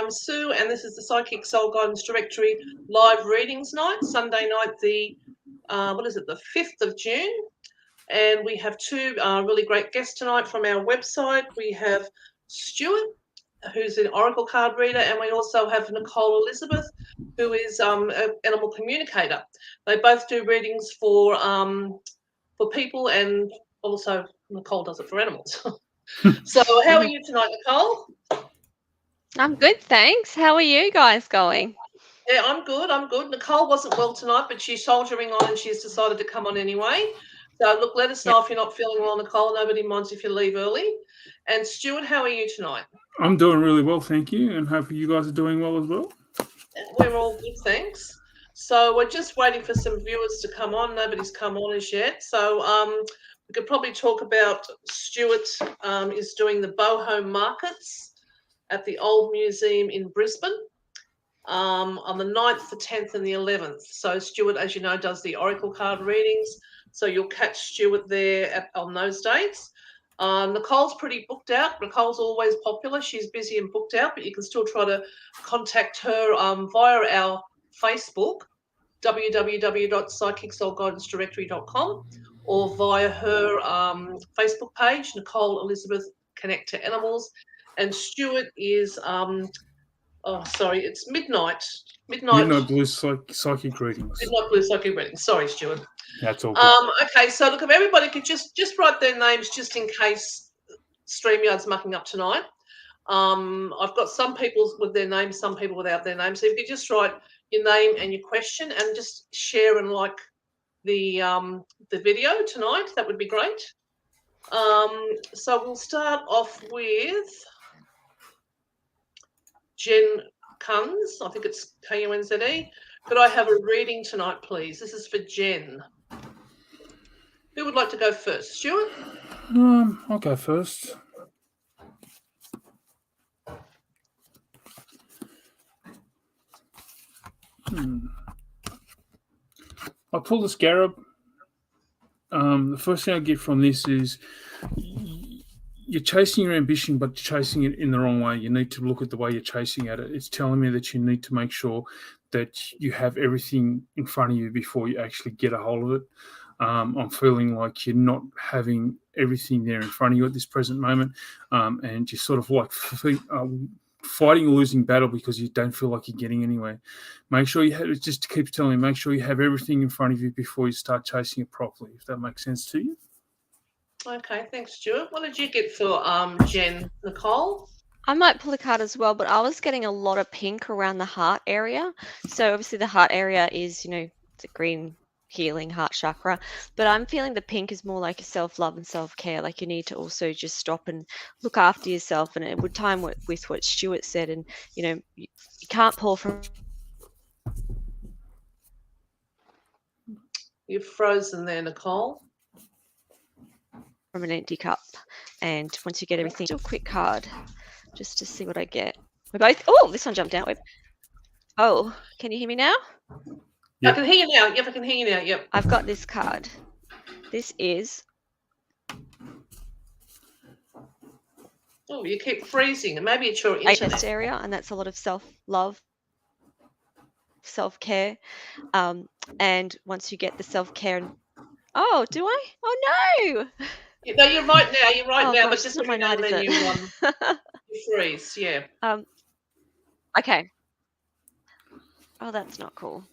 I'm Sue, and this is the Psychic Soul Guidance Directory live readings night, Sunday night, the 5th of June. And we have two really great guests tonight from our website. We have Stuart, who's an oracle card reader, and we also have Nicole Elizabeth, who is an animal communicator. They both do readings for people, and also Nicole does it for animals. So how are you tonight, Nicole? I'm good, thanks. How are you guys going? Yeah, I'm good. Nicole wasn't well tonight, but she's soldiering on and she's decided to come on anyway. So look, let us know if you're not feeling well, Nicole. Nobody minds if you leave early. And Stuart, how are you tonight? I'm doing really well, thank you. And hope you guys are doing well as well. We're all good, thanks. So we're just waiting for some viewers to come on. Nobody's come on as yet. So we could probably talk about Stuart is doing the boho markets at the Old Museum in Brisbane on the 9th, the 10th and the 11th. So Stuart, as you know, does the oracle card readings. So you'll catch Stuart there on those dates. Nicole's pretty booked out. Nicole's always popular. She's busy and booked out, but you can still try to contact her via our Facebook, www.psychicsoulguidancedirectory.com, or via her Facebook page, Nicole Elizabeth Connect to Animals. And Stuart is, it's Midnight Blue Psychic Readings. Midnight Blue Psychic Readings. Sorry, Stuart. That's all good. Okay, so look, if everybody could just write their names just in case StreamYard's mucking up tonight. I've got some people with their names, some people without their names. So if you could just write your name and your question and just share and like the video tonight, that would be great. So we'll start off with Jen Kunz. I think it's Kunze. Could I have a reading tonight, please? This is for Jen. Who would like to go first? Stuart? I'll go first. I pulled the scarab. The first thing I get from this is you're chasing your ambition, but chasing it in the wrong way. You need to look at the way you're chasing at it. It's telling me that you need to make sure that you have everything in front of you before you actually get a hold of it. I'm feeling like you're not having everything there in front of you at this present moment, and you're sort of like fighting a losing battle because you don't feel like you're getting anywhere. Make sure you have, it just keeps telling me, make sure you have everything in front of you before you start chasing it properly, if that makes sense to you. Okay, thanks, Stuart. What did you get for Jen? Nicole? I might pull a card as well, but I was getting a lot of pink around the heart area. So obviously the heart area is, the green healing heart chakra, but I'm feeling the pink is more like a self-love and self-care. Like you need to also just stop and look after yourself, and it would time with what Stuart said. And you can't pour from. You've frozen there, Nicole. From an empty cup, and once you get everything, do a quick card just to see what I get. We're both. Oh, this one jumped out. Oh, can you hear me now? Yep. I can hear you now. Yep, I can hear you now. Yep. I've got this card. This is. Oh, you keep freezing. Maybe it's your internet. Chest area, and that's a lot of self-love, self-care, and once you get the self-care and. Oh, do I? Oh no! No, you're right now. You're right now. Gosh, but just every now and then you freeze. Yeah. Okay. Oh, that's not cool.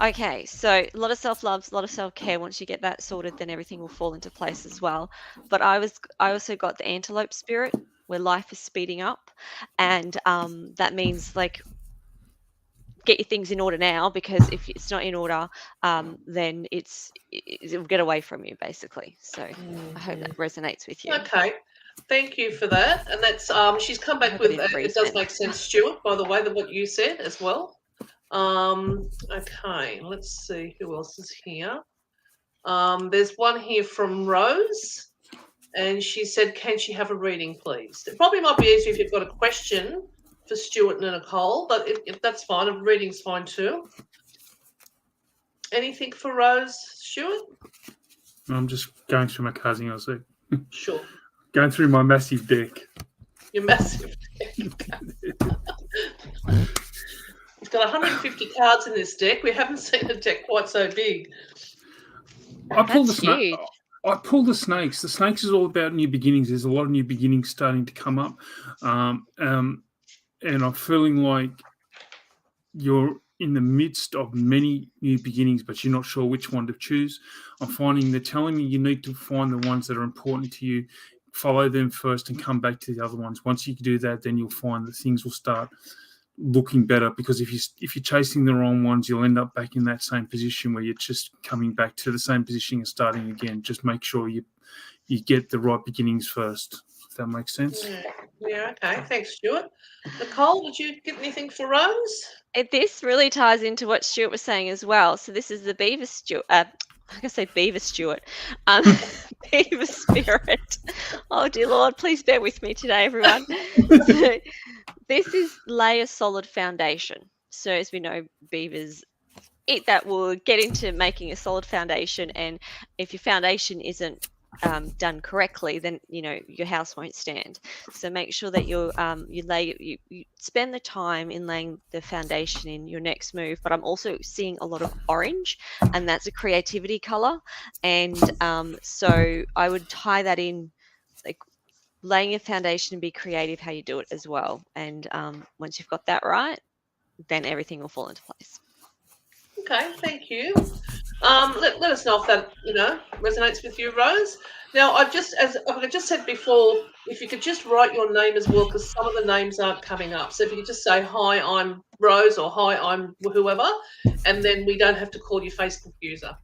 Okay, so a lot of self-love, a lot of self-care. Once you get that sorted, then everything will fall into place as well. But I also got the Antelope Spirit where life is speeding up, and that means like get your things in order now, because if it's not in order, then it'll get away from you basically. So I hope that resonates with you. Okay, thank you for that. And that's she's come back hope with it didn't freeze it does then. make sense, Stuart, by the way, than what you said as well. Okay, let's see who else is here. There's one here from Rose, and she said, can she have a reading, please? It probably might be easier if you've got a question for Stuart and Nicole, but if that's fine, a reading's fine too. Anything for Rose, Stuart? I'm just going through my cards. I'll see. Sure. Going through my massive deck. Your massive deck. It's got 150 cards in this deck. We haven't seen a deck quite so big. I pulled That's the snake. huge. I pulled the snakes. The snakes is all about new beginnings. There's a lot of new beginnings starting to come up, and I'm feeling like you're in the midst of many new beginnings, but you're not sure which one to choose. I'm finding they're telling me you need to find the ones that are important to you, follow them first, and come back to the other ones. Once you do that, then you'll find that things will start looking better, because if you're chasing the wrong ones, you'll end up back in that same position where you're just coming back to the same position and starting again. Just make sure you get the right beginnings first, if that makes sense. Yeah, okay. Thanks, Stuart. Nicole, did you get anything for Rose? This really ties into what Stuart was saying as well. So this is the Beaver Stuart. I can say Beaver Stuart. Beaver Spirit. Oh dear Lord, please bear with me today, everyone. So this is lay a solid foundation. So as we know, beavers eat that wood, get into making a solid foundation, and if your foundation isn't done correctly, then your house won't stand. So make sure that you spend the time in laying the foundation in your next move. But I'm also seeing a lot of orange, and that's a creativity color, and so I would tie that in, like laying a foundation, and be creative how you do it as well. And once you've got that right, then everything will fall into place. Okay, thank you. Let us know if that resonates with you, Rose. Now, as I just said before, if you could just write your name as well, because some of the names aren't coming up. So if you could just say, hi, I'm Rose, or hi, I'm whoever, and then we don't have to call you Facebook user.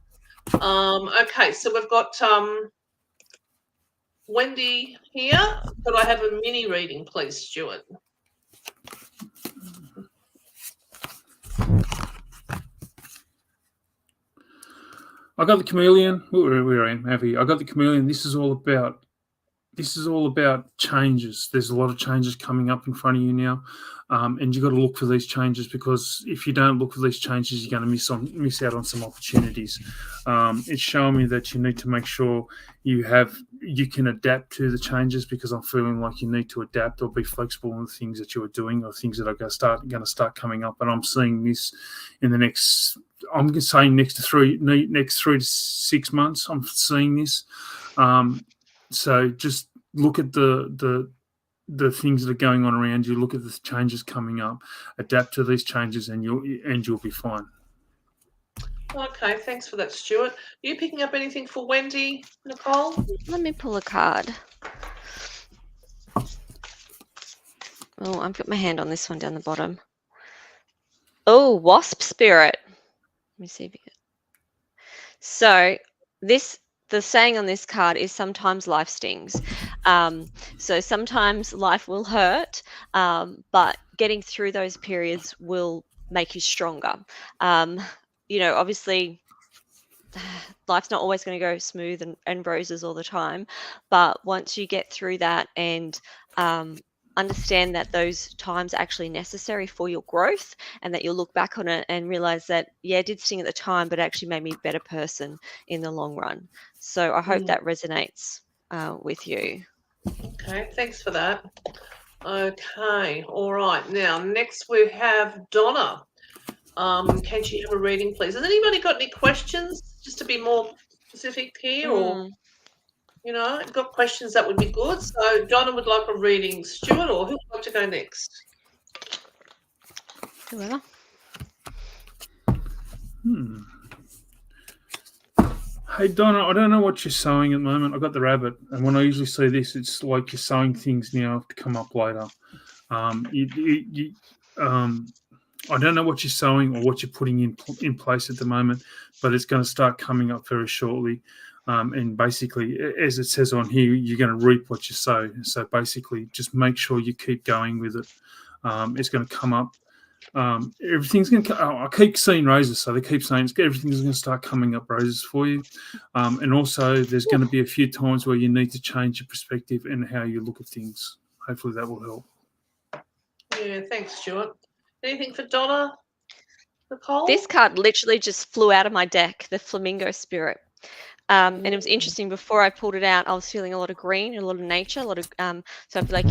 Okay, so we've got Wendy here. Could I have a mini reading, please, Stuart? I got the chameleon. Where I am, Avi. I got the chameleon. This is all about changes. There's a lot of changes coming up in front of you now, and you've got to look for these changes, because if you don't look for these changes, you're going to miss out on some opportunities. It's showing me that you need to make sure you can adapt to the changes, because I'm feeling like you need to adapt or be flexible in the things that you are doing, or things that are going to start coming up. And I'm seeing this in the next. I'm saying next 3 to 6 months. I'm seeing this. So just look at the things that are going on around you. Look at the changes coming up. Adapt to these changes, and you'll be fine. Okay, thanks for that, Stuart. Are you picking up anything for Wendy, Nicole? Let me pull a card. Oh, I've got my hand on this one down the bottom. Oh, Wasp Spirit. Let me see if you can. So the saying on this card is sometimes life stings. So sometimes life will hurt, but getting through those periods will make you stronger. Obviously, life's not always going to go smooth and roses all the time, but once you get through that and understand that those times are actually necessary for your growth, and that you'll look back on it and realize that, yeah, it did sting at the time, but it actually made me a better person in the long run. So I hope that resonates with you. Okay, thanks for that. Okay, all right. Now, next we have Donna. Can she have a reading, please? Has anybody got any questions, just to be more specific here, or got questions that would be good? So Donna would like a reading. Stuart, or who would like to go next? Whoever. Hey Donna, I don't know what you're sewing at the moment. I got the rabbit, and when I usually see this, it's like you're sewing things now to come up later. You I don't know what you're sewing or what you're putting in place at the moment, but it's going to start coming up very shortly. And basically, as it says on here, you're going to reap what you sow. So basically, just make sure you keep going with it. It's going to come up. Everything's going to. I keep seeing roses, so they keep saying everything's going to start coming up roses for you. And also, there's going to be a few times where you need to change your perspective and how you look at things. Hopefully, that will help. Yeah, thanks, Stuart. Anything for Donna, Nicole? This card literally just flew out of my deck, the Flamingo Spirit. And it was interesting. Before I pulled it out, I was feeling a lot of green, a lot of nature, a lot of. So I feel like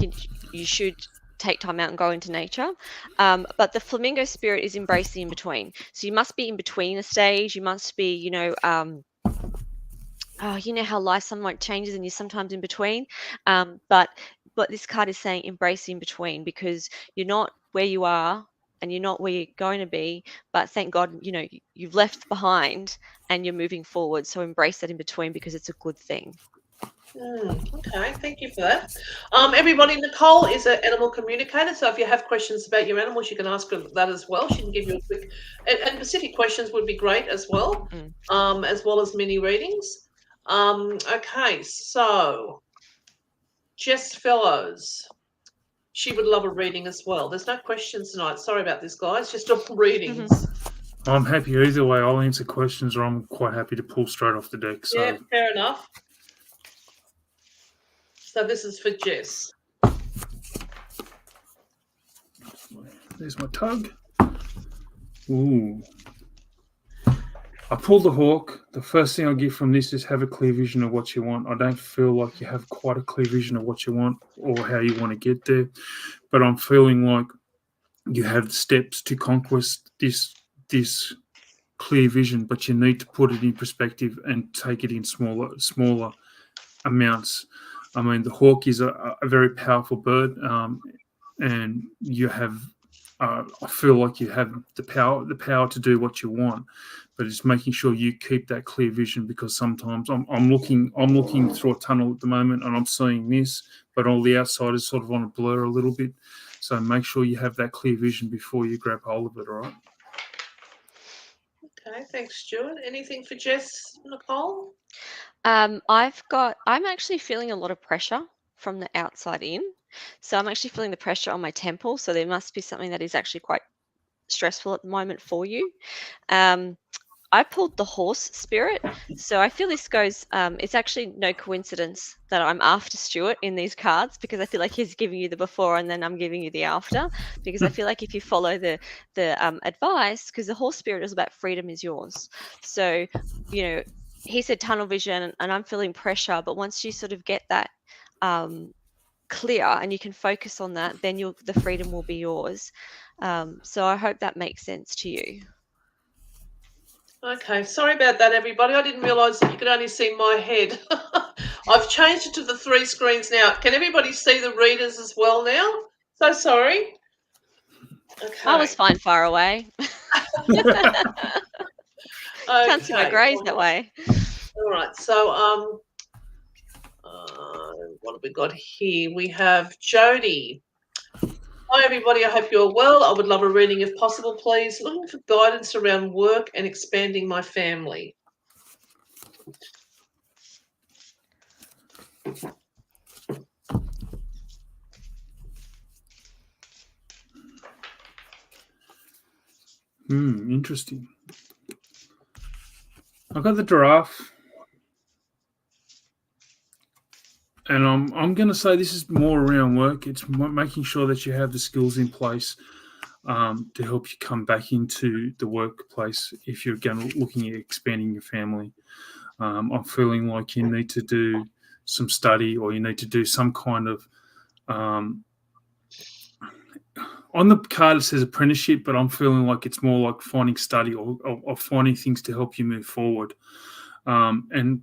you should take time out and go into nature. But the Flamingo Spirit is embrace the in between. So you must be in between a stage. You must be, you know how life somewhat changes and you're sometimes in between. But this card is saying embrace the in between, because you're not where you are and you're not where you're going to be, but thank God, you've left behind and you're moving forward. So embrace that in between, because it's a good thing. Okay, thank you for that. Everybody, Nicole is an animal communicator, so if you have questions about your animals, you can ask her that as well. She can give you a quick and specific questions would be great as well, as well as mini readings. Okay, so Jess Fellows, she would love a reading as well. There's no questions tonight. Sorry about this, guys. Just all readings. I'm happy either way. I'll answer questions, or I'm quite happy to pull straight off the deck. So. Yeah, fair enough. So this is for Jess. There's my tug. Ooh. I pulled the hawk. The first thing I get from this is have a clear vision of what you want. I don't feel like you have quite a clear vision of what you want or how you want to get there, but I'm feeling like you have steps to conquest this clear vision, but you need to put it in perspective and take it in smaller amounts. I mean, the hawk is a very powerful bird, and you have. I feel like you have the power to do what you want, but it's making sure you keep that clear vision, because sometimes I'm looking through a tunnel at the moment and I'm seeing this, but all the outside is sort of on a blur a little bit. So make sure you have that clear vision before you grab hold of it. All right. Okay, thanks, Stuart. Anything for Jess, Nicole? I'm actually feeling a lot of pressure from the outside in. So I'm actually feeling the pressure on my temple. So there must be something that is actually quite stressful at the moment for you. I pulled the horse spirit. So I feel this goes, it's actually no coincidence that I'm after Stuart in these cards, because I feel like he's giving you the before and then I'm giving you the after, because I feel like if you follow the advice, because the horse spirit is about freedom is yours. So, he said tunnel vision and I'm feeling pressure, but once you sort of get that clear and you can focus on that, then the freedom will be yours. So I hope that makes sense to you. Okay, sorry about that, everybody. I didn't realise that you could only see my head. I've changed it to the 3 screens now. Can everybody see the readers as well now? So sorry. Okay. I was fine far away. Can't see my greys that way. All right, so what have we got here? We have Jody. Hi, everybody. I hope you're well. I would love a reading if possible, please. Looking for guidance around work and expanding my family. Interesting. I've got the giraffe. And I'm going to say this is more around work. It's making sure that you have the skills in place to help you come back into the workplace if you're looking at expanding your family. I'm feeling like you need to do some study, or you need to do some kind of on the card it says apprenticeship, but I'm feeling like it's more like finding study or finding things to help you move forward. And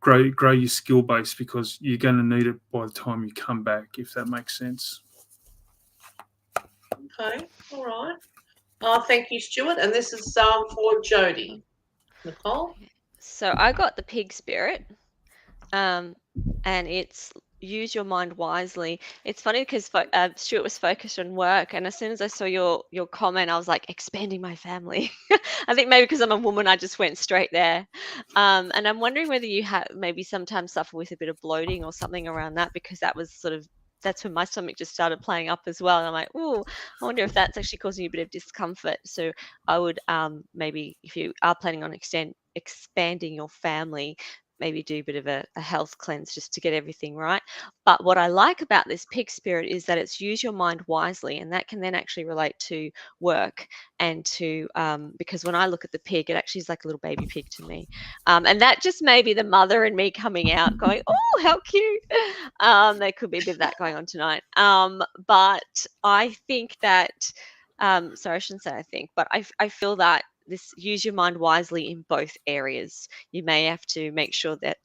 grow your skill base, because you're going to need it by the time you come back, if that makes sense. Okay, all right. Thank you, Stuart. And this is for Jody. Nicole? So I got the pig spirit, and it's use your mind wisely. It's funny because Stuart was focused on work, and as soon as I saw your comment, I was like, expanding my family. I think maybe because I'm a woman, I just went straight there. And I'm wondering whether you have maybe sometimes suffer with a bit of bloating or something around that, because that's when my stomach just started playing up as well. And I'm like, oh, I wonder if that's actually causing you a bit of discomfort. So I would maybe, if you are planning on expanding your family, maybe do a bit of a health cleanse just to get everything right. But what I like about this pig spirit is that it's use your mind wisely, and that can then actually relate to work and to because when I look at the pig, it actually is like a little baby pig to me, and that just may be the mother in me coming out, going, "Oh, how cute!" There could be a bit of that going on tonight, but I think that. Sorry, I shouldn't say I think, but I feel that this use your mind wisely in both areas. You may have to make sure that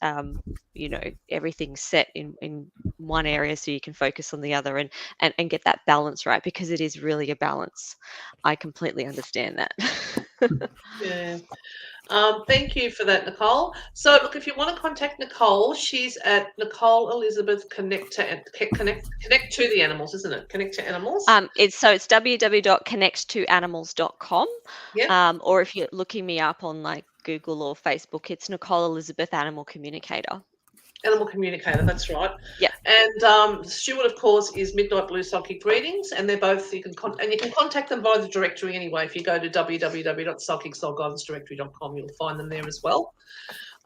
everything's set in one area so you can focus on the other and get that balance right, because it is really a balance. I completely understand that. Yeah. Thank you for that, Nicole. So, look, if you want to contact Nicole, she's at Nicole Elizabeth Connect to the Animals, isn't it? Connect to Animals. It's www.connecttoanimals.com. Yeah. Or if you're looking me up on like Google or Facebook, it's Nicole Elizabeth Animal Communicator. Animal Communicator, that's right. Yeah. And Stuart, of course, is Midnight Blue Psychic Readings, and they're both, you can contact them via the directory anyway. If you go to www.psychicsoulguidance.directory.com, you'll find them there as well.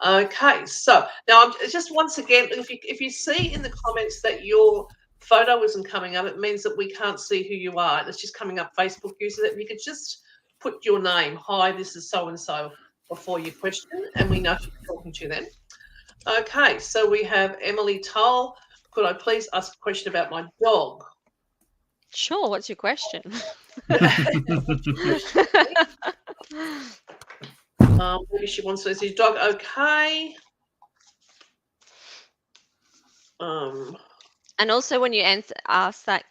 Okay, so now just once again, if you see in the comments that your photo isn't coming up, it means that we can't see who you are. It's just coming up Facebook users. That you could just put your name, hi, this is so and so, before your question, and we know who you're talking to then. Okay, so we have Emily Toll. Could I please ask a question about my dog? Sure, what's your question? Maybe she wants to. Is your dog okay? And also when you ask that,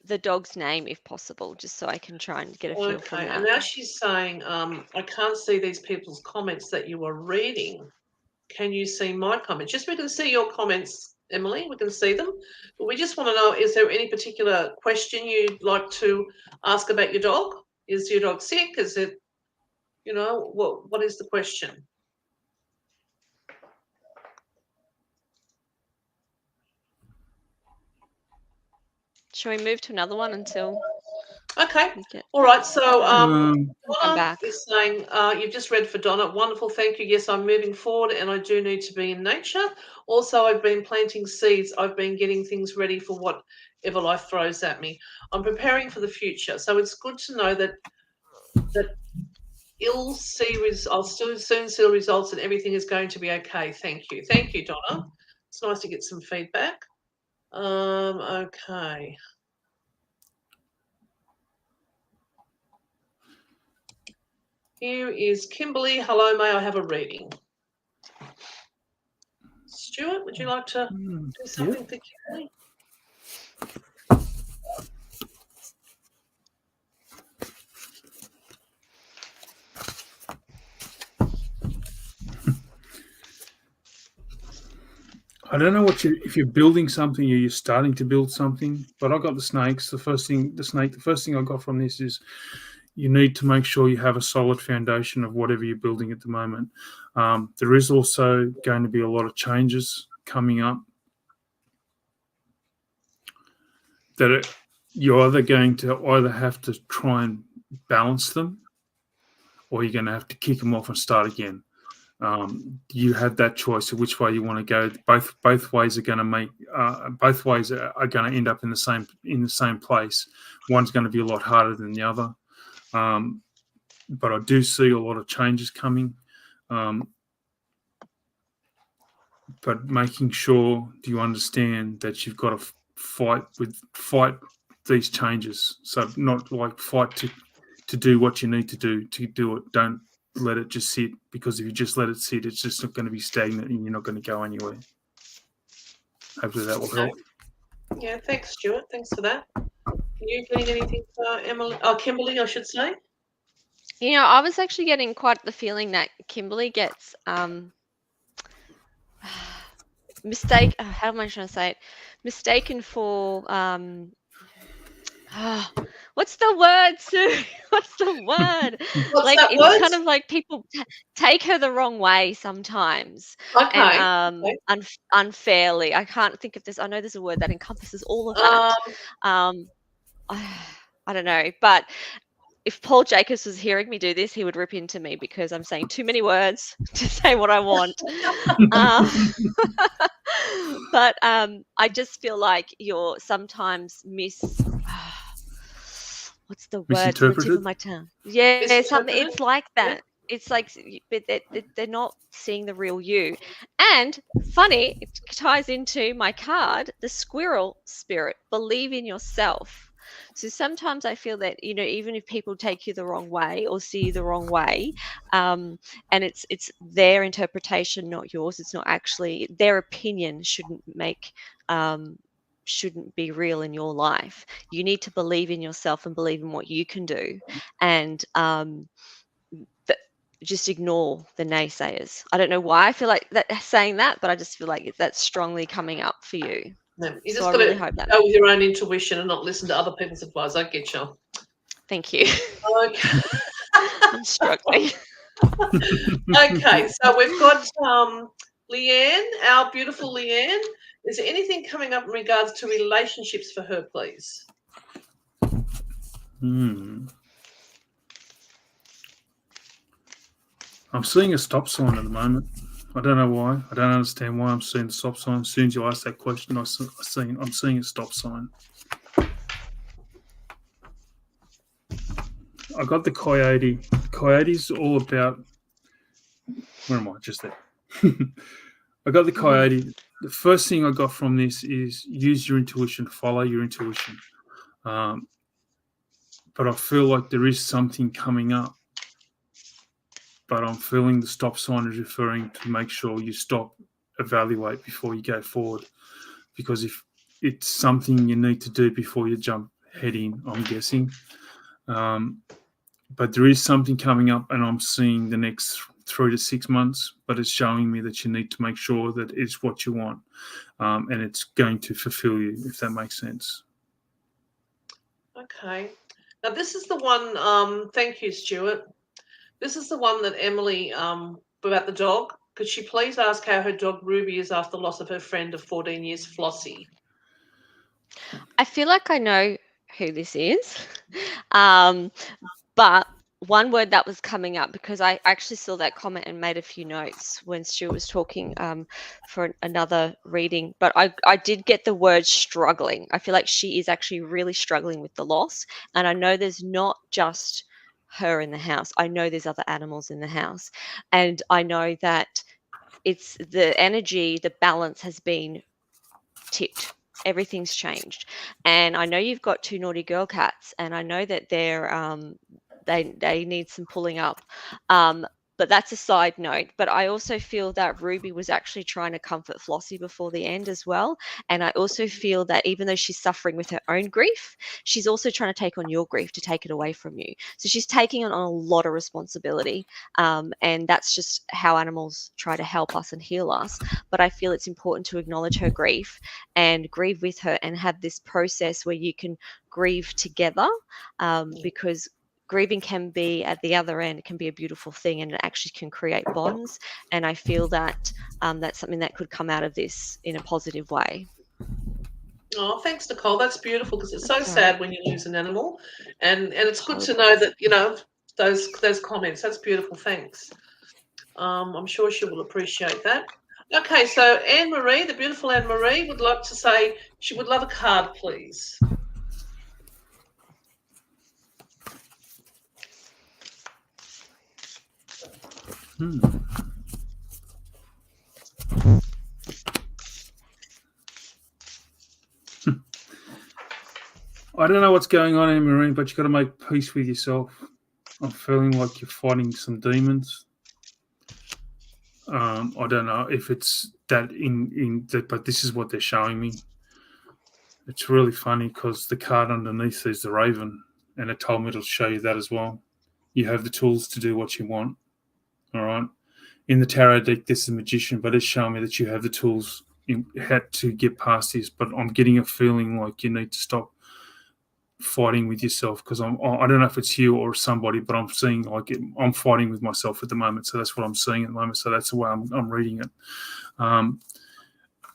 the dog's name, if possible, just so I can try and get a feel from that. And now she's saying, I can't see these people's comments that you are reading. Can you see my comments? Yes, we can see your comments, Emily. We can see them. But we just want to know, is there any particular question you'd like to ask about your dog? Is your dog sick? Is it, what is the question? Shall we move to another one until? Okay. All right. So I'm Donna back. is saying, you've just read for Donna. Wonderful. Thank you. Yes, I'm moving forward and I do need to be in nature. Also, I've been planting seeds. I've been getting things ready for whatever life throws at me. I'm preparing for the future. So it's good to know that I'll soon see results and everything is going to be okay. Thank you. Thank you, Donna. It's nice to get some feedback. Okay. Here is Kimberly. Hello, may I have a reading? Stuart, would you like to do something for Kimberly? I don't know if you're building something or you're starting to build something, but I got the snakes. The first thing I got from this is you need to make sure you have a solid foundation of whatever you're building at the moment. There is also going to be a lot of changes coming up that you're either going to have to try and balance them, or you're going to have to kick them off and start again. You have that choice of which way you want to go. Both ways are going to both ways are going to end up in the same place. One's going to be a lot harder than the other. But I do see a lot of changes coming. But making sure you understand that you've got to fight these changes. So not like fight to do what you need to do it. Don't let it just sit, because if you just let it sit, it's just not going to be stagnant and you're not going to go anywhere. Hopefully that will help. Yeah, thanks, Stuart. Thanks for that. Are you getting anything for Kimberly, I should say? You know, I was actually getting quite the feeling that Kimberly gets how am I trying to say it? Mistaken for what's the word, Sue? What's the word? What's Like that it's word? kind of like people take her the wrong way sometimes, and Okay. Okay. unfairly. I can't think of this. I know there's a word that encompasses all of that. Um, Um, I don't know, but if Paul Jacobs was hearing me do this, he would rip into me because I'm saying too many words to say what I want. Um, but I just feel like you're sometimes what's the word? It's on the tip of Misinterpreted. my tongue. Yeah, something. misinterpreted. It's like Yeah. that. It's like, but they're not seeing the real you. And funny, it ties into my card, the Squirrel Spirit. Believe in yourself. So sometimes I feel that, you know, even if people take you the wrong way or see you the wrong way, and it's their interpretation, not yours. It's not actually their opinion. Shouldn't be real in your life. You need to believe in yourself and believe in what you can do, and just ignore the naysayers. I don't know why I feel like that saying that, but I just feel like that's strongly coming up for you. No, you So just I got really to hope that. go with your own intuition and not listen to other people's advice. I get you. Thank you. Okay. I'm struggling. Okay. So we've got Leanne, our beautiful Leanne. Is there anything coming up in regards to relationships for her, please? I'm seeing a stop sign at the moment. I don't know why. I don't understand why I'm seeing the stop sign. As soon as you ask that question, I'm seeing a stop sign. I got the coyote. The coyote's all about. Where am I? Just there. I got the coyote. The first thing I got from this is use your intuition, follow your intuition. But I feel like there is something coming up. But I'm feeling the stop sign is referring to make sure you stop, evaluate before you go forward. Because if it's something you need to do before you jump head in, I'm guessing. But there is something coming up, and I'm seeing the next 3 to 6 months, but it's showing me that you need to make sure that it's what you want, and it's going to fulfill you, if that makes sense. Okay. Now this is the one. Thank you, Stuart. This is the one that Emily about the dog. Could she please ask how her dog Ruby is after the loss of her friend of 14 years, Flossie? I feel like I know who this is. But one word that was coming up, because I actually saw that comment and made a few notes when Stuart was talking for another reading, but I did get the word struggling. I feel like she is actually really struggling with the loss. And I know there's not just her in the house. I know there's other animals in the house. And I know that it's the energy, the balance has been tipped. Everything's changed. And I know you've got two naughty girl cats, and I know that they need some pulling up. But that's a side note. But I also feel that Ruby was actually trying to comfort Flossie before the end as well. And I also feel that even though she's suffering with her own grief, she's also trying to take on your grief to take it away from you. So she's taking on a lot of responsibility. And that's just how animals try to help us and heal us. But I feel it's important to acknowledge her grief and grieve with her and have this process where you can grieve together, because grieving can be at the other end, it can be a beautiful thing, and it actually can create bonds. And I feel that that's something that could come out of this in a positive way. Oh, thanks, Nicole. That's beautiful because it's so That's all right. sad when you lose an animal, and it's good to know that those comments. That's beautiful. Thanks. I'm sure she will appreciate that. Okay, so Anne Marie, the beautiful Anne Marie, would like to say she would love a card, please. I don't know what's going on, Anne Marie, but you've got to make peace with yourself. I'm feeling like you're fighting some demons. I don't know if it's that but this is what they're showing me. It's really funny because the card underneath is the raven, and it told me to show you that as well. you have the tools to do what you want. All right. In the tarot deck, there's the Magician, but it's showing me that you have the tools had to get past this. But I'm getting a feeling like you need to stop fighting with yourself, because I don't know if it's you or somebody, but I'm seeing like I'm fighting with myself at the moment. So that's what I'm seeing at the moment. So that's the way I'm reading it.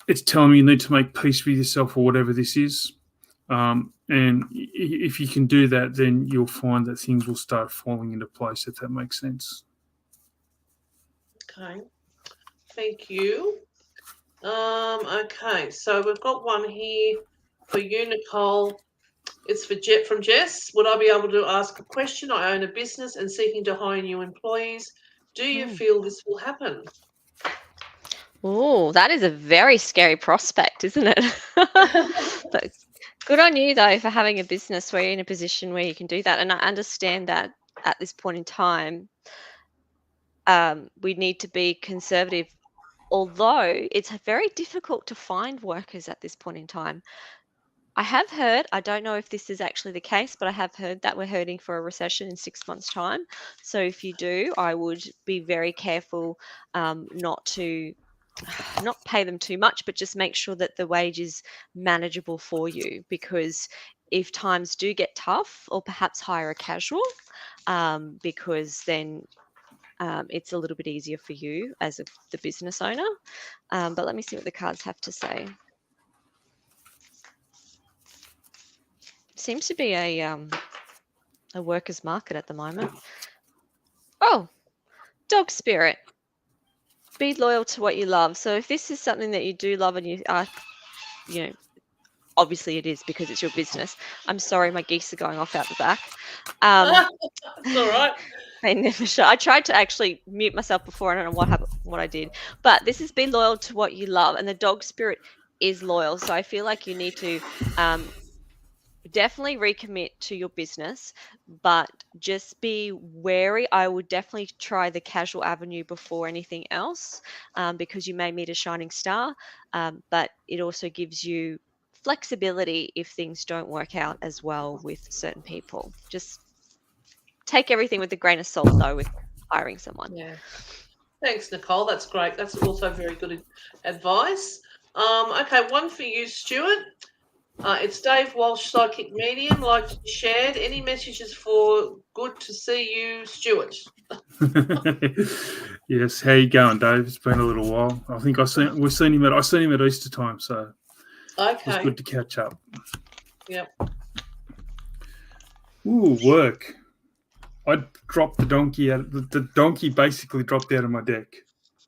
It's telling me you need to make peace with yourself or whatever this is. And if you can do that, then you'll find that things will start falling into place, if that makes sense. Okay. Thank you. Okay, so we've got one here for you, Nicole. It's from Jess. Would I be able to ask a question? I own a business and seeking to hire new employees. Do you feel this will happen? Oh, that is a very scary prospect, isn't it? But good on you, though, for having a business where you're in a position where you can do that. And I understand that at this point in time, we need to be conservative, although it's very difficult to find workers at this point in time. I have heard, I don't know if this is actually the case, but I have heard that we're heading for a recession in 6 months' time. So if you do, I would be very careful not pay them too much, but just make sure that the wage is manageable for you, because if times do get tough, or perhaps hire a casual, because then it's a little bit easier for you as the business owner. But let me see what the cards have to say. Seems to be a workers' market at the moment. Oh, Dog Spirit. Be loyal to what you love. So if this is something that you do love and you are, obviously it is because it's your business. I'm sorry, my geese are going off out the back. It's all right. I never should. I tried to actually mute myself before. I don't know what I did. But this is be loyal to what you love, and the Dog Spirit is loyal. So I feel like you need to definitely recommit to your business, but just be wary. I would definitely try the casual avenue before anything else, because you may meet a shining star, but it also gives you flexibility if things don't work out as well with certain people. Just take everything with a grain of salt, though, with hiring someone. Yeah. Thanks, Nicole. That's great. That's also very good advice. Okay, one for you, Stuart. It's Dave Walsh, Psychic Medium. Like you shared, any messages for good to see you, Stuart? Yes, how you going, Dave? It's been a little while. I think I seen him at Easter time, so it was good to catch up. Yep. Ooh, work. I dropped the donkey out. The donkey basically dropped out of my deck.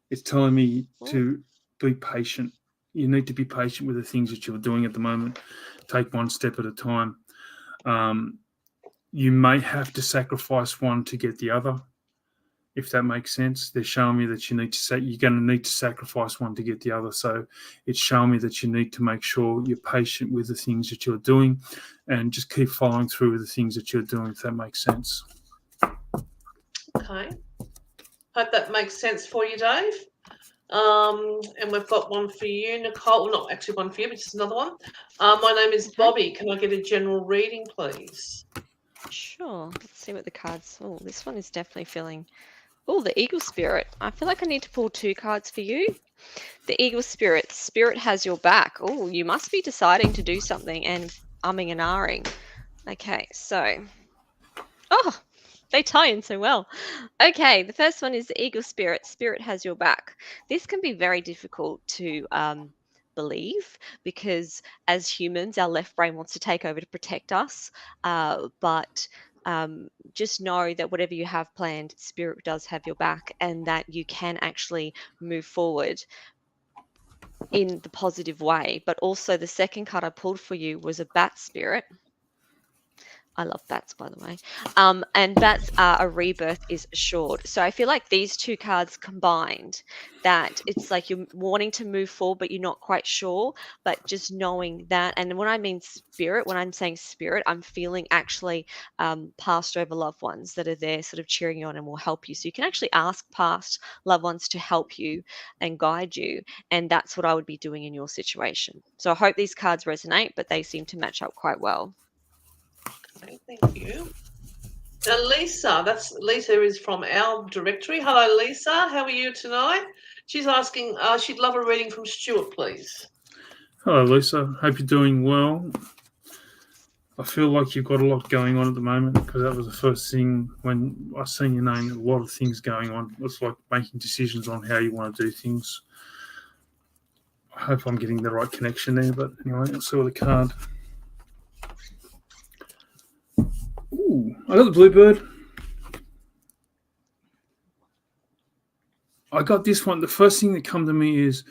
It's telling me to be patient. You need to be patient with the things that you're doing at the moment. Take one step at a time. You may have to sacrifice one to get the other, if that makes sense. They're showing me that you're going to need to sacrifice one to get the other. So it's showing me that you need to make sure you're patient with the things that you're doing and just keep following through with the things that you're doing, if that makes sense. Okay. Hope that makes sense for you, Dave. And we've got one for you, Nicole. Not actually one for you, but just another one. My name is Bobby. Can I get a general reading, please? Sure. Let's see what the cards. Oh, this one is definitely feeling. Oh, the Eagle Spirit. I feel like I need to pull 2 cards for you. The Eagle Spirit. Spirit has your back. Oh, you must be deciding to do something and umming and ahhing. Okay, so. Oh, they tie in so well. Okay, the first one is the Eagle Spirit. Spirit has your back. This can be very difficult to believe, because as humans, our left brain wants to take over to protect us. But just know that whatever you have planned, Spirit does have your back, and that you can actually move forward in the positive way. But also the second card I pulled for you was a Bat Spirit. I love bats, by the way. And bats are a rebirth is assured. So I feel like these 2 cards combined, that it's like you're wanting to move forward, but you're not quite sure. But just knowing that, and when I mean spirit, when I'm saying spirit, I'm feeling actually passed over loved ones that are there sort of cheering you on and will help you. So you can actually ask past loved ones to help you and guide you. And that's what I would be doing in your situation. So I hope these cards resonate, but they seem to match up quite well. Okay, thank you. Now, Lisa, Lisa is from our directory. Hello, Lisa. How are you tonight? She's asking, she'd love a reading from Stuart, please. Hello, Lisa. Hope you're doing well. I feel like you've got a lot going on at the moment because that was the first thing when I seen your name. A lot of things going on. It's like making decisions on how you want to do things. I hope I'm getting the right connection there. But anyway, let's see what the card. Ooh, I got the bluebird. I got this one. The first thing that come to me is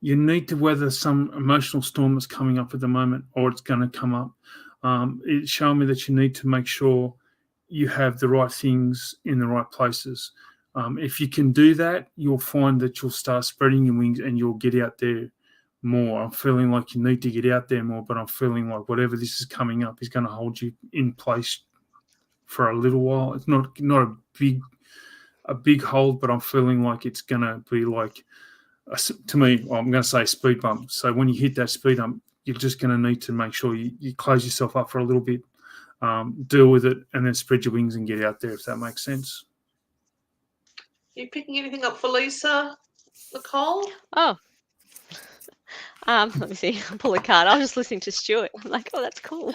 you need to weather some emotional storm that's coming up at the moment, or it's going to come up. It's showing me that you need to make sure you have the right things in the right places. If you can do that, you'll find that you'll start spreading your wings and you'll get out there more. I'm feeling like you need to get out there more, but I'm feeling like whatever this is coming up is going to hold you in place for a little while. It's not a big hold, but I'm feeling like it's going to be like, to me, I'm going to say speed bump. So when you hit that speed bump, you're just going to need to make sure you close yourself up for a little bit, deal with it, and then spread your wings and get out there, if that makes sense. Are you picking anything up for Lisa, Nicole? Oh. Let me see. I'll pull a card. I was just listening to Stuart. I'm like, oh, that's cool.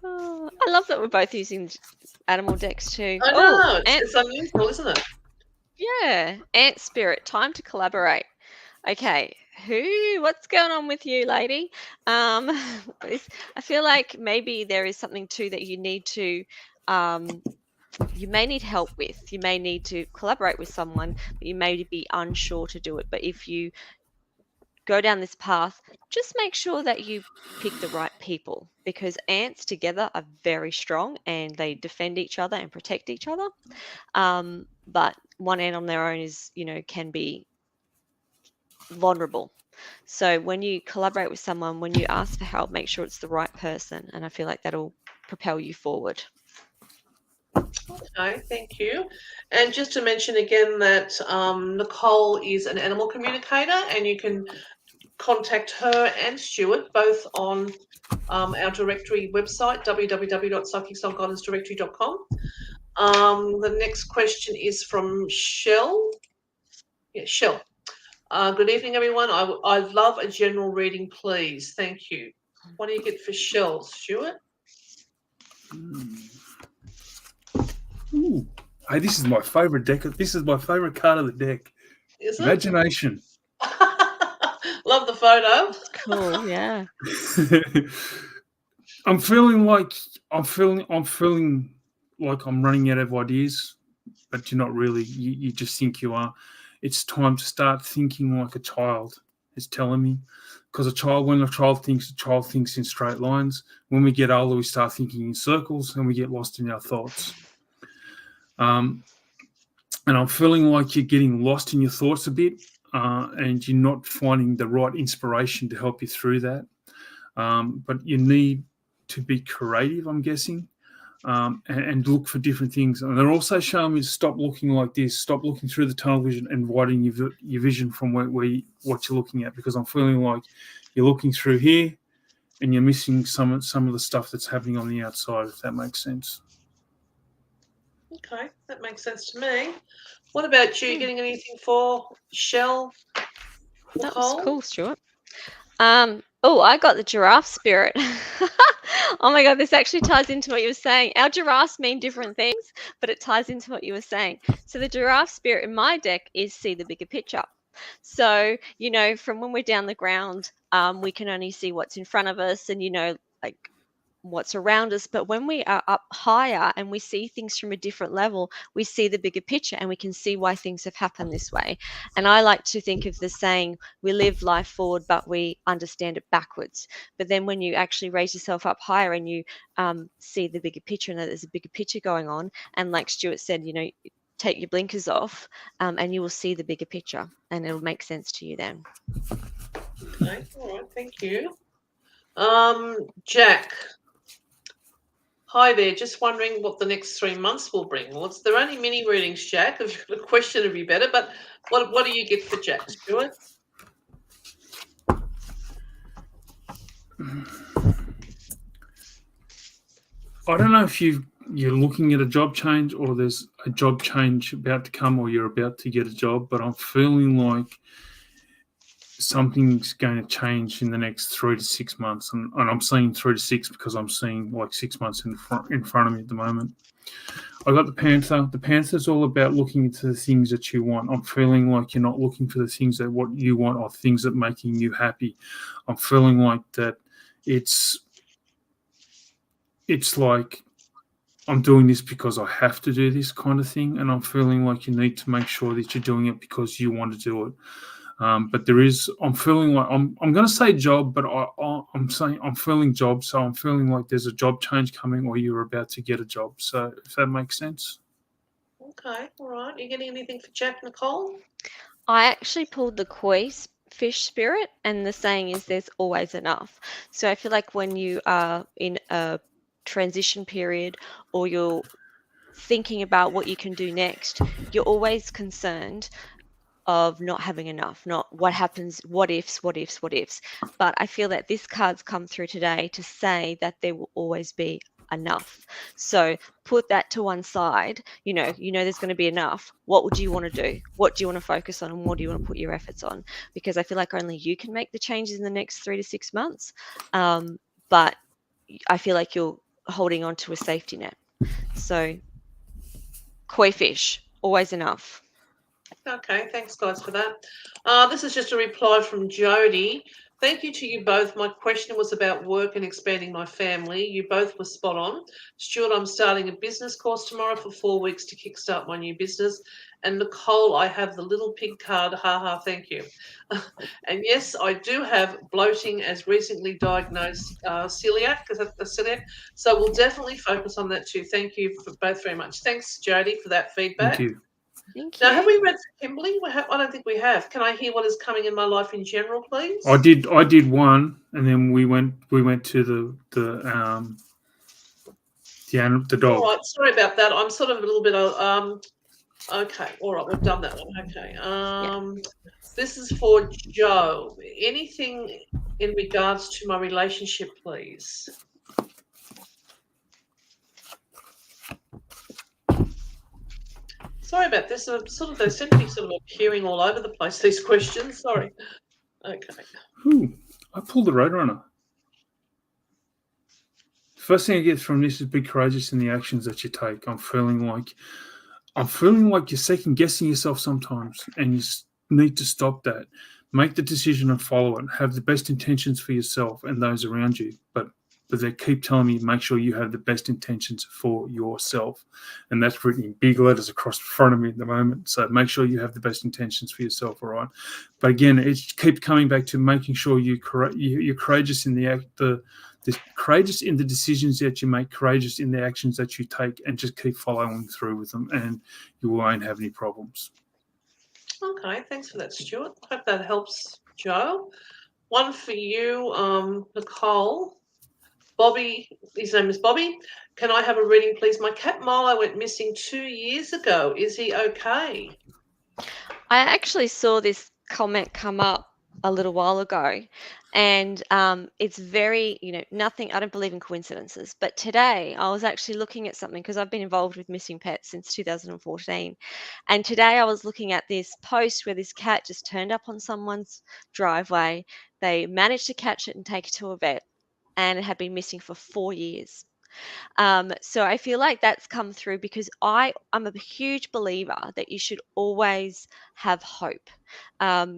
Oh, I love that we're both using animal decks too. I know. It's unusual, isn't it? Yeah. Ant Spirit. Time to collaborate. Okay. What's going on with you, lady? I feel like maybe there is something too that you need to you may need help with. You may need to collaborate with someone, but you may be unsure to do it. But if you go down this path, just make sure that you pick the right people, because ants together are very strong and they defend each other and protect each other. But one ant on their own is, can be vulnerable. So when you collaborate with someone, when you ask for help, make sure it's the right person. And I feel like that'll propel you forward. Okay, thank you. And just to mention again that Nicole is an animal communicator, and you can contact her and Stuart both on our directory website, www.psychicsnotgoddessdirectory.com. The next question is from Shell. Yeah, Shell. Good evening, everyone. I'd love a general reading, please. Thank you. What do you get for Shell, Stuart? Ooh. Hey, this is my favorite deck. This is my favorite card of the deck. Is it? Imagination. Love the photo. Cool, yeah. I'm feeling like I'm running out of ideas, but you're not really. You just think you are. It's time to start thinking like a child. It's telling me, because when a child thinks in straight lines. When we get older, we start thinking in circles, and we get lost in our thoughts. And I'm feeling like you're getting lost in your thoughts a bit, and you're not finding the right inspiration to help you through that. But you need to be creative, I'm guessing, and look for different things. And they're also showing me to stop looking like this, stop looking through the tunnel vision and widen your vision from what you're looking at, because I'm feeling like you're looking through here and you're missing some of the stuff that's happening on the outside, if that makes sense. Okay, that makes sense to me. What about you? Getting anything for Shell? That Nicole? was cool, Stuart. I got the Giraffe Spirit. Oh my God, this actually ties into what you were saying. Our giraffes mean different things, but it ties into what you were saying. So the Giraffe Spirit in my deck is see the bigger picture. So, from when we're down the ground, we can only see what's in front of us and, like what's around us. But when we are up higher and we see things from a different level, we see the bigger picture and we can see why things have happened this way. And I like to think of the saying, we live life forward, but we understand it backwards. But then when you actually raise yourself up higher and you see the bigger picture and that there's a bigger picture going on, and like Stuart said, take your blinkers off and you will see the bigger picture and it'll make sense to you then. Okay, all right, thank you. Jack. Hi there, just wondering what the next 3 months will bring. Well, they're only mini readings, Jack. If you've got a question, it'd be better. But what do you get for Jack, Stuart? I don't know if you're looking at a job change or there's a job change about to come or you're about to get a job, but I'm feeling like something's going to change in the next 3 to 6 months, and I'm saying 3 to 6 because I'm seeing like 6 months in front of me at the moment. I got the Panther. The Panther's all about looking into the things that you want. I'm feeling like you're not looking for the things that what you want or things that making you happy. I'm feeling like that it's like I'm doing this because I have to do this kind of thing, and I'm feeling like you need to make sure that you're doing it because you want to do it. But I'm feeling like I'm going to say job, but I'm saying I'm feeling job, so I'm feeling like there's a job change coming, or you're about to get a job. So if that makes sense. Okay, all right. Are you getting anything for Jack, Nicole? I actually pulled the fish spirit, and the saying is there's always enough. So I feel like when you are in a transition period or you're thinking about what you can do next, you're always concerned of not having enough, not what happens, what ifs. But I feel that this card's come through today to say that there will always be enough. So put that to one side. You know there's going to be enough. What would you want to do? What do you want to focus on, and what do you want to put your efforts on? Because I feel like only you can make the changes in the next 3 to 6 months. But I feel like you're holding on to a safety net. So koi fish, always enough. Okay, thanks guys for that. This is just a reply from Jody. Thank you to you both. My question was about work and expanding my family. You both were spot on. Stuart, I'm starting a business course tomorrow for 4 weeks to kickstart my new business. And Nicole, I have the little pig card. Ha ha, thank you. And yes, I do have bloating as recently diagnosed celiac, because that's the celiac. So we'll definitely focus on that too. Thank you for both very much. Thanks, Jody, for that feedback. Thank you. Thank Now, you. have we read for Kimberly? I don't think we have. Can I hear what is coming in my life in general, please? I did one, and then we went to the dog. All right, sorry about that. I'm sort of a little bit okay, all right, we've done that one. Okay. This is for Joe. Anything in regards to my relationship, please? Sorry about this. They seem to be sort of appearing all over the place, these questions. Sorry. Okay. Ooh, I pulled the Roadrunner. First thing I get from this is be courageous in the actions that you take. I'm feeling like you're second guessing yourself sometimes, and you need to stop that. Make the decision and follow it. Have the best intentions for yourself and those around you, but they keep telling me make sure you have the best intentions for yourself, and that's written in big letters across the front of me at the moment. So make sure you have the best intentions for yourself, all right? But again, it keeps coming back to making sure you're courageous in courageous in the decisions that you make, courageous in the actions that you take, and just keep following through with them, and you won't have any problems. Okay, thanks for that, Stuart. Hope that helps, Joe. One for you, Nicole. Bobby, his name is Bobby. Can I have a reading, please? My cat Milo went missing 2 years ago. Is he okay? I actually saw this comment come up a little while ago, and it's very, nothing. I don't believe in coincidences, but today I was actually looking at something because I've been involved with missing pets since 2014, and today I was looking at this post where this cat just turned up on someone's driveway. They managed to catch it and take it to a vet, and it had been missing for 4 years. So I feel like that's come through because I'm a huge believer that you should always have hope.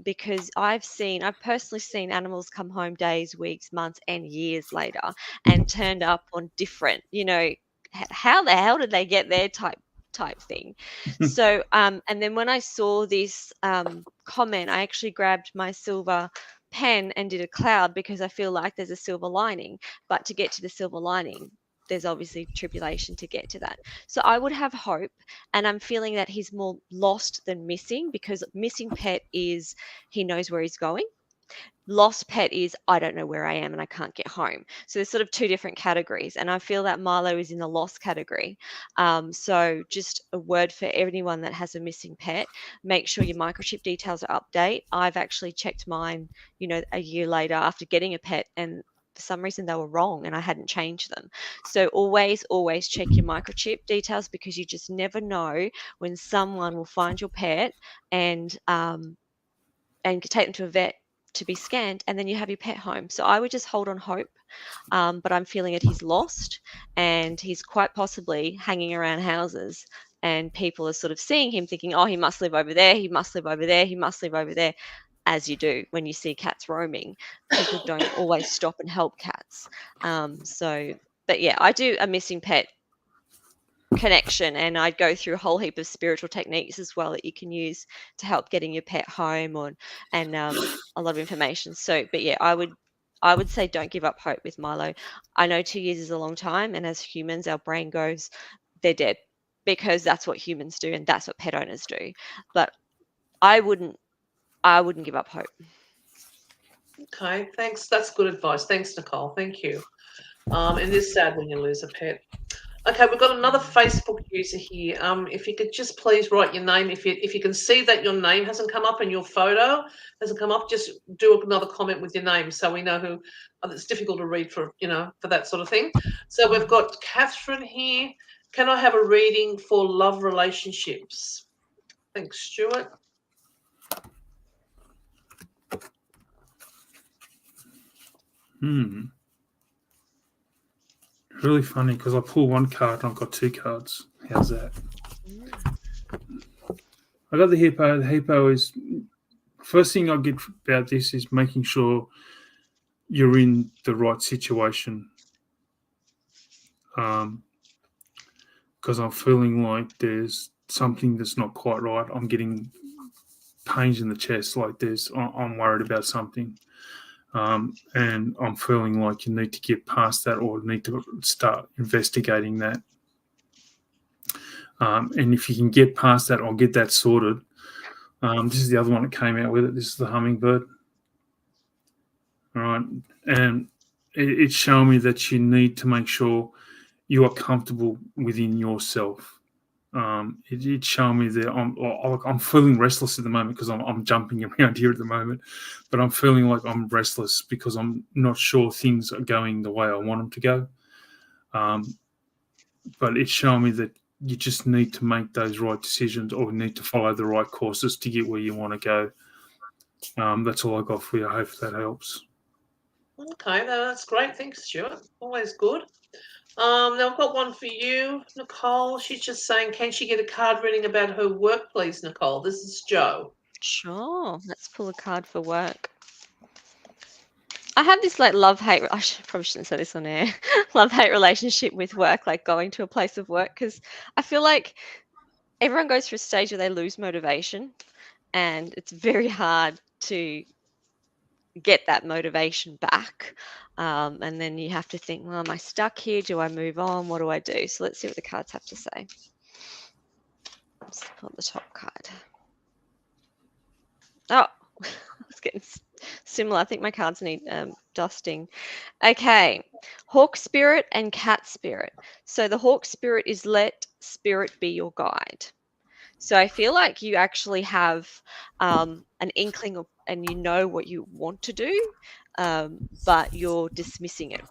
Because I've personally seen animals come home days, weeks, months, and years later and turned up on different, how the hell did they get there type thing. So and then when I saw this comment, I actually grabbed my silver pen and did a cloud because I feel like there's a silver lining, but to get to the silver lining there's obviously tribulation to get to that. So I would have hope, and I'm feeling that he's more lost than missing, because missing pet is he knows where he's going. Lost pet is I don't know where I am and I can't get home. So there's sort of two different categories, and I feel that Milo is in the lost category. So just a word for anyone that has a missing pet: make sure your microchip details are update. I've actually checked mine, a year later after getting a pet, and for some reason they were wrong and I hadn't changed them. So always check your microchip details, because you just never know when someone will find your pet and take them to a vet to be scanned, and then you have your pet home. So I would just hold on hope. But I'm feeling that he's lost, and he's quite possibly hanging around houses, and people are sort of seeing him thinking, oh, he must live over there, he must live over there, he must live over there, as you do when you see cats roaming. People don't always stop and help cats. But yeah, I do a missing pet connection, and I'd go through a whole heap of spiritual techniques as well that you can use to help getting your pet home and a lot of information. So, but yeah, I would say don't give up hope with Milo. I know 2 years is a long time, and as humans, our brain goes, they're dead, because that's what humans do and that's what pet owners do. But I wouldn't give up hope. Okay, thanks. That's good advice. Thanks, Nicole. Thank you. It is sad when you lose a pet. Okay, we've got another Facebook user here. If you could just please write your name. If you can see that your name hasn't come up and your photo hasn't come up, just do another comment with your name so we know who. It's difficult to read for that sort of thing. So we've got Catherine here. Can I have a reading for love relationships? Thanks, Stuart. Really funny, because I pull one card and I've got 2 cards. How's that? I got the hippo. The hippo is, first thing I get about this is making sure you're in the right situation. Because I'm feeling like there's something that's not quite right. I'm getting pains in the chest, like I'm worried about something. And I'm feeling like you need to get past that, or need to start investigating that. And if you can get past that, I'll get that sorted. This is the other one that came out with it. This is the hummingbird. All right. And it's showing me that you need to make sure you are comfortable within yourself. It's showing me that I'm feeling restless at the moment, because I'm jumping around here at the moment, but I'm feeling like I'm restless because I'm not sure things are going the way I want them to go. But it's showing me that you just need to make those right decisions, or need to follow the right courses to get where you want to go. That's all I got for you. I hope that helps. Okay, that's great. Thanks, Stuart. Always good. Now I've got one for you, Nicole. She's just saying, can she get a card reading about her work, please, Nicole? This is Jo. Sure. Let's pull a card for work. I have this like love-hate, probably shouldn't say this on air, love-hate relationship with work, like going to a place of work, because I feel like everyone goes through a stage where they lose motivation, and it's very hard to get that motivation back. And then you have to think, well, am I stuck here? Do I move on? What do I do? So let's see what the cards have to say. Let's pull the top card. Oh, it's getting similar. I think my cards need dusting. Okay, Hawk Spirit and Cat Spirit. So the Hawk Spirit is let spirit be your guide. So I feel like you actually have an inkling of, and you know what you want to do, but you're dismissing it.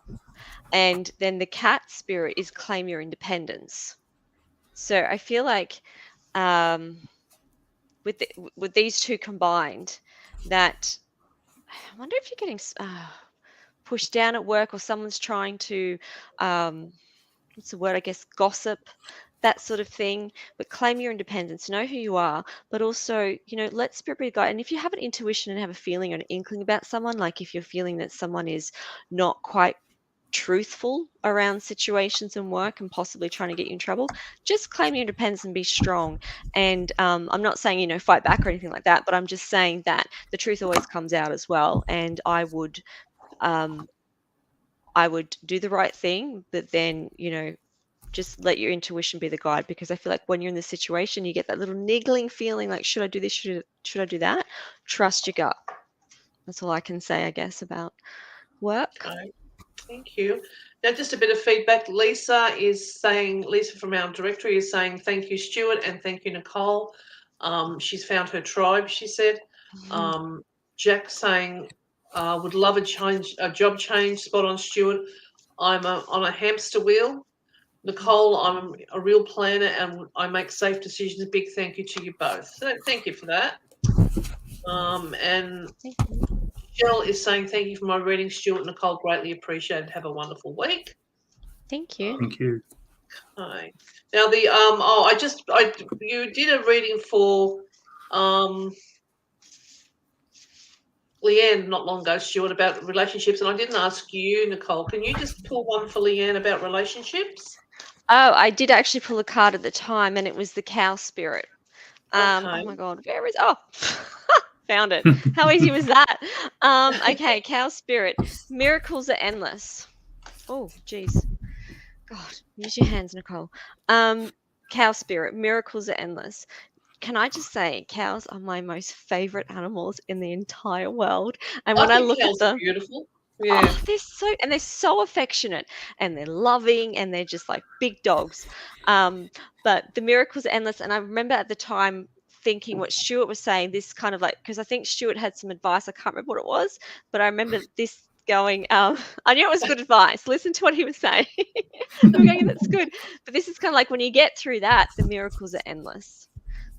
And then the Cat Spirit is claim your independence. So I feel like with these two combined, that I wonder if you're getting pushed down at work, or someone's trying to what's the word, I guess, gossip, that sort of thing. But claim your independence, know who you are, but also, let spirit be a guide. And if you have an intuition and have a feeling or an inkling about someone, like if you're feeling that someone is not quite truthful around situations and work and possibly trying to get you in trouble, just claim your independence and be strong. And I'm not saying, fight back or anything like that, but I'm just saying that the truth always comes out as well. And I would do the right thing, but then, just let your intuition be the guide, because I feel like when you're in this situation, you get that little niggling feeling like, should I do this? Should I do that? Trust your gut. That's all I can say, I guess, about work. Okay. Thank you. Now, just a bit of feedback. Lisa from our directory is saying, thank you, Stuart, and thank you, Nicole. She's found her tribe, she said. Jack saying, would love a job change. Spot on, Stuart. I'm on a hamster wheel. Nicole, I'm a real planner and I make safe decisions. A big thank you to you both. So thank you for that. And Jill is saying thank you for my reading, Stuart and Nicole. Greatly appreciated. Have a wonderful week. Thank you. Thank you. Okay. Now you did a reading for Leanne not long ago, Stuart, about relationships, and I didn't ask you, Nicole. Can you just pull one for Leanne about relationships? Oh, I did actually pull a card at the time, and it was the cow spirit. Oh Okay. my God, where is? Oh, found it. How easy was that? Okay, cow spirit. Miracles are endless. Oh, geez. God, use your hands, Nicole. Cow spirit. Miracles are endless. Can I just say, cows are my most favorite animals in the entire world. And when I think look at cows are them, beautiful. Yeah. oh, they're so affectionate and they're loving and they're just like big dogs. But the miracles are endless. And I remember at the time thinking what Stuart was saying, this kind of like, because I think Stuart had some advice. I can't remember what it was, but I remember this going, I knew it was good advice. Listen to what he was saying. We were going, that's good. But this is kind of like when you get through that, the miracles are endless.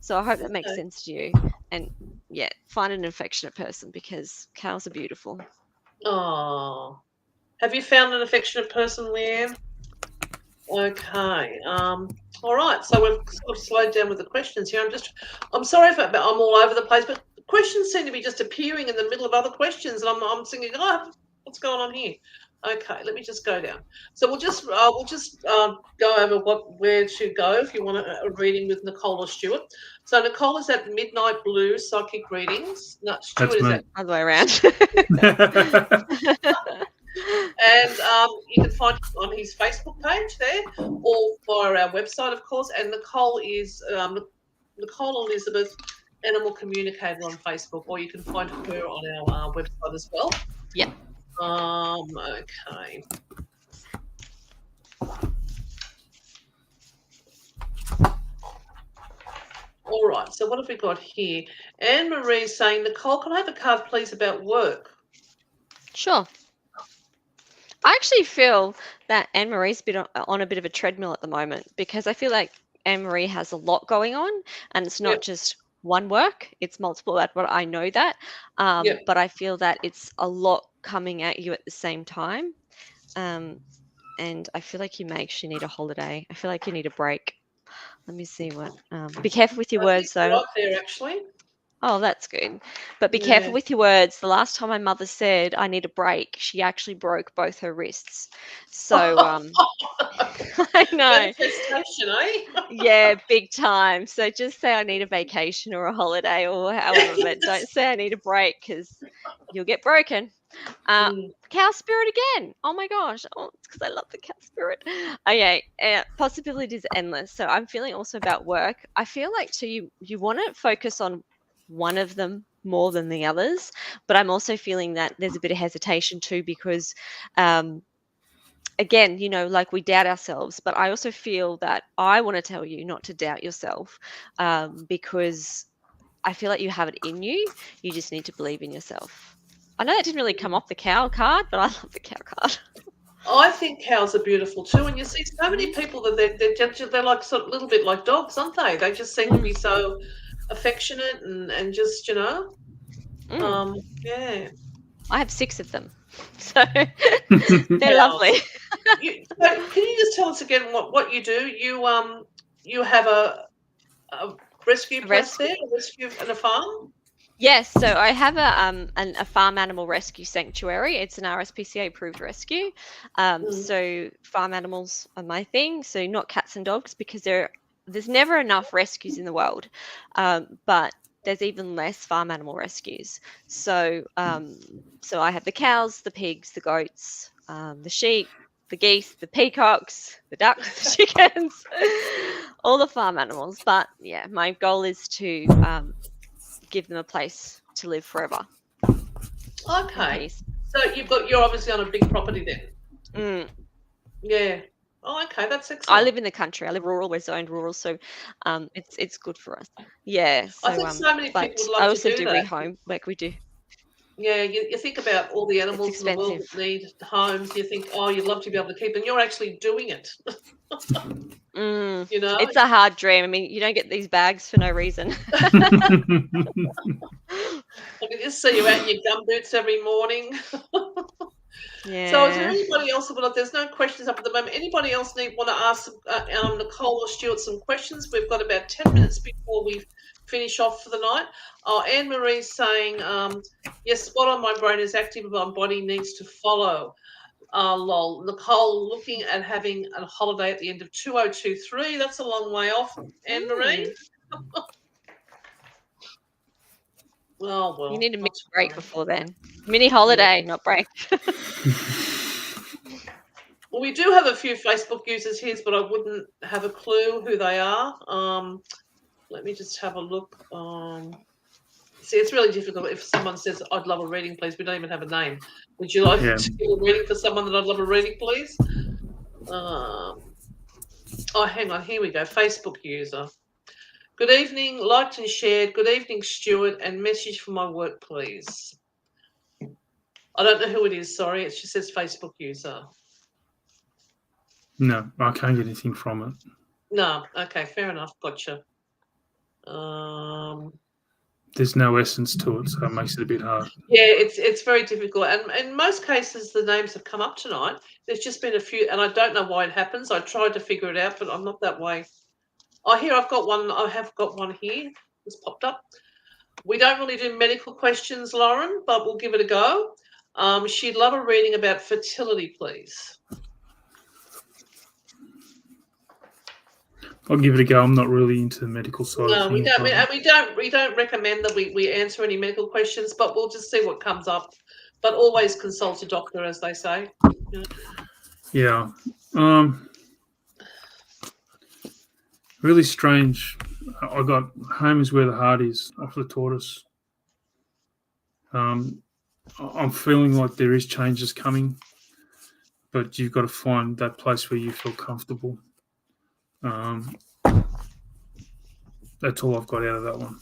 So I hope that makes Okay. sense to you. And yeah, find an affectionate person because cows are beautiful. Oh. Have you found an affectionate person, Leanne? Okay. All right. So we've sort of slowed down with the questions here. I'm sorry if I'm all over the place, but questions seem to be just appearing in the middle of other questions, and I'm thinking, oh, what's going on here? Okay, let me just go down. So we'll just go over where to go if you want a reading with Nicole or Stuart. So Nicole is at Midnight Blue Psychic Readings. No, Stuart That's is me. at. Other way around. And you can find him on his Facebook page there or via our website, of course. And Nicole is Nicole Elizabeth, Animal Communicator on Facebook, or you can find her on our website as well. Yeah. Okay. All right. So what have we got here? Anne Marie is saying, Nicole, can I have a card, please, about work? Sure. I actually feel that Anne Marie's been on a bit of a treadmill at the moment because I feel like Anne Marie has a lot going on and it's not Yep. just one work, it's multiple at what I know that. Yep. But I feel that it's a lot coming at you at the same time. And I feel like you may actually need a holiday. I feel like you need a break. Let me see what. Be careful with your words, though. Right there, actually. Oh, that's good. But be Yeah. careful with your words. The last time my mother said, I need a break, she actually broke both her wrists. So, I know. Manifestation, eh? Yeah, big time. So just say I need a vacation or a holiday or however, but don't say I need a break because you'll get broken. Cow spirit again. Oh my gosh. Oh, it's because I love the cow spirit. Okay. Possibilities are endless. So I'm feeling also about work. I feel like too, you want to focus on one of them more than the others, but I'm also feeling that there's a bit of hesitation too because again, like we doubt ourselves, but I also feel that I want to tell you not to doubt yourself because I feel like you have it in you. You just need to believe in yourself. I know that didn't really come off the cow card, but I love the cow card. I think cows are beautiful too, and you see so many people that they're like sort of a little bit like dogs, aren't they? They just seem to be so affectionate and just yeah. I have 6 of them, so they're lovely. Can you just tell us again what you do? You have a rescue place there, a rescue and a farm. Yes, so I have a farm animal rescue sanctuary. It's an RSPCA approved rescue. So farm animals are my thing. So not cats and dogs because there's never enough rescues in the world, but there's even less farm animal rescues. So so I have the cows, the pigs, the goats, the sheep, the geese, the peacocks, the ducks, the chickens, all the farm animals. But yeah, my goal is to give them a place to live forever. Okay. So you're obviously on a big property then. Yeah. Oh, okay, that's excellent. I live in the country. I live rural. We're zoned rural, so it's good for us. Yeah. So, I think so many people would love I also to do that. rehome, like we do. Yeah, you think about all the animals in the world expensive. that need homes. You think, oh, you'd love to be able to keep them. You're actually doing it. You know? It's a hard dream. I mean, you don't get these bags for no reason. I can just see you out in your gumboots every morning. So, is there Yeah. anybody else? Well, there's no questions up at the moment. Anybody else want to ask Nicole or Stuart some questions? We've got about 10 minutes before we finish off for the night. Oh, Anne Marie's saying, yes, spot on. My brain is active, but my body needs to follow. Lol. Nicole looking at having a holiday at the end of 2023. That's a long way off, Anne Marie. Oh, well. You need a mini not to break worry. before then. Mini holiday, not break. Well, we do have a few Facebook users here, but I wouldn't have a clue who they are. Let me just have a look. See, it's really difficult if someone says, I'd love a reading, please. We don't even have a name. Would you like to do a reading for someone that I'd love a reading, please? Oh, hang on. Here we go. Facebook user. Good evening. Liked and shared. Good evening, Stuart. And message for my work, please. I don't know who it is. Sorry. It just says Facebook user. No, I can't get anything from it. No. Okay. Fair enough. Gotcha. There's no essence to it, so it makes it a bit hard. Yeah, it's very difficult. And in most cases, the names have come up tonight. There's just been a few, and I don't know why it happens. I tried to figure it out, but I'm not that way. Oh, here I've got one. I have got one here. It's popped up. We don't really do medical questions, Lauren, but we'll give it a go. She'd love a reading about fertility, please. I'll give it a go. I'm not really into the medical side of things. No, we don't recommend that we answer any medical questions, but we'll just see what comes up. But always consult a doctor, as they say. Yeah. Really strange. I got home is where the heart is off the tortoise. I'm feeling like there is changes coming, but you've got to find that place where you feel comfortable. That's all I've got out of that one.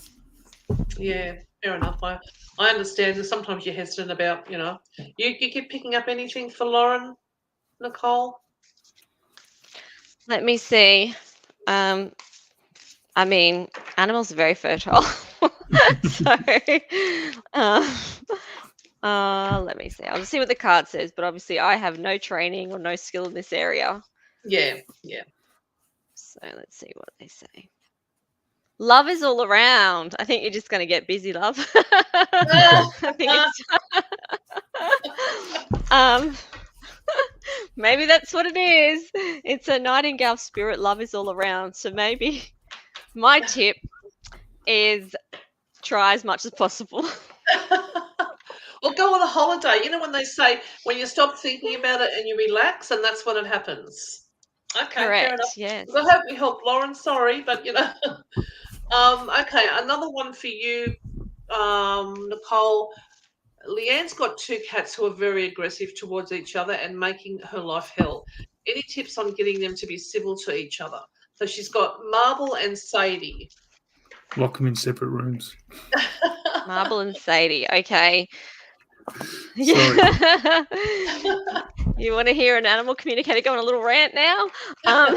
Yeah, fair enough. I understand that sometimes you're hesitant about, you keep picking up anything for Lauren, Nicole? Let me see. I mean, animals are very fertile. So, let me see. I'll just see what the card says, but obviously I have no training or no skill in this area. Yeah. So let's see what they say. Love is all around. I think you're just going to get busy, love. I think it's maybe that's what it is. It's a nightingale spirit. Love is all around. So maybe my tip is try as much as possible. Well, go on a holiday. You know when they say when you stop thinking about it and you relax, and that's when it happens. Okay, Correct. fair enough. Yes. I hope we helped Lauren. Sorry, but okay, another one for you, Nicole. Leanne's got two cats who are very aggressive towards each other and making her life hell. Any tips on getting them to be civil to each other? So she's got Marble and Sadie. Lock them in separate rooms. Marble and Sadie. Okay. Sorry. You want to hear an animal communicator go on a little rant now? No,